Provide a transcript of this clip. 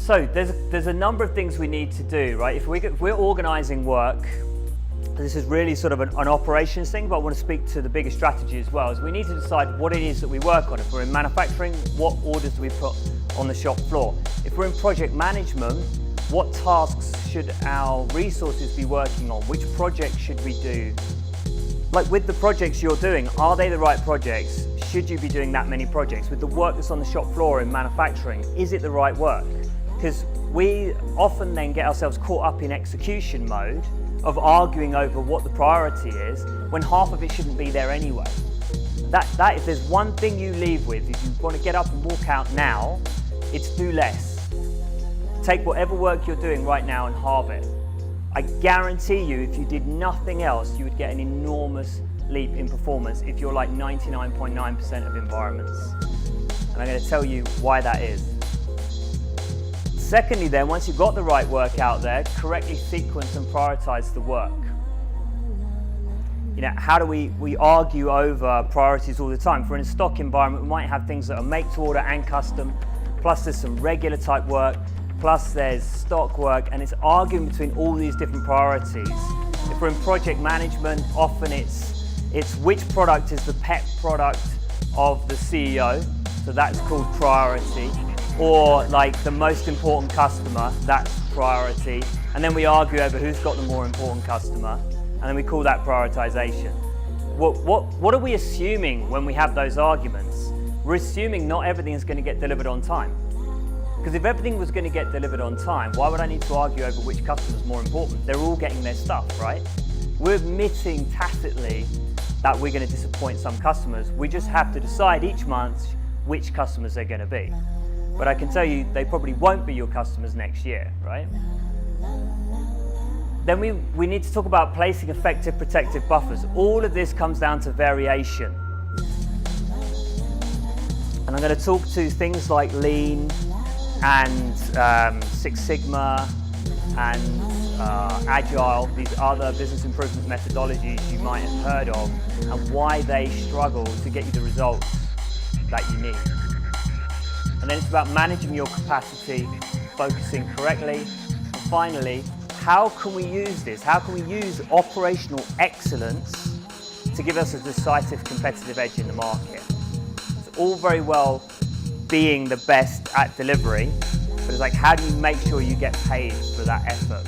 So there's a number of things we need to do, right? If we're organizing work, this is really sort of an operations thing, but I want to speak to the bigger strategy as well, is we need to decide what it is that we work on. If we're in manufacturing, what orders do we put on the shop floor? If we're in project management, what tasks should our resources be working on? Which projects should we do? Like with the projects you're doing, are they the right projects? Should you be doing that many projects? With the work that's on the shop floor in manufacturing, is it the right work? Because we often then get ourselves caught up in execution mode of arguing over what the priority is when half of it shouldn't be there anyway. That if there's one thing you leave with, if you want to get up and walk out now, it's do less. Take whatever work you're doing right now and halve it. I guarantee you, if you did nothing else, you would get an enormous leap in performance if you're like 99.9% of environments. And I'm going to tell you why that is. Secondly then, once you've got the right work out there, correctly sequence and prioritize the work. You know, how do we argue over priorities all the time? For in a stock environment, we might have things that are make to order and custom, plus there's some regular type work, plus there's stock work, and it's arguing between all these different priorities. If we're in project management, often it's which product is the pet product of the CEO, so that's called priority. Or like the most important customer, that's priority. And then we argue over who's got the more important customer, and then we call that prioritization. What are we assuming when we have those arguments? We're assuming not everything is going to get delivered on time. Because if everything was going to get delivered on time, why would I need to argue over which customer is more important? They're all getting their stuff, right? We're admitting tacitly that we're going to disappoint some customers. We just have to decide each month which customers they're going to be. But I can tell you, they probably won't be your customers next year, right? Then we need to talk about placing effective protective buffers. All of this comes down to variation. And I'm going to talk to things like Lean and Six Sigma and Agile, these other business improvement methodologies you might have heard of, and why they struggle to get you the results that you need. And then it's about managing your capacity, focusing correctly, and finally, how can we use this? How can we use operational excellence to give us a decisive competitive edge in the market? It's all very well being the best at delivery, but it's like, how do you make sure you get paid for that effort?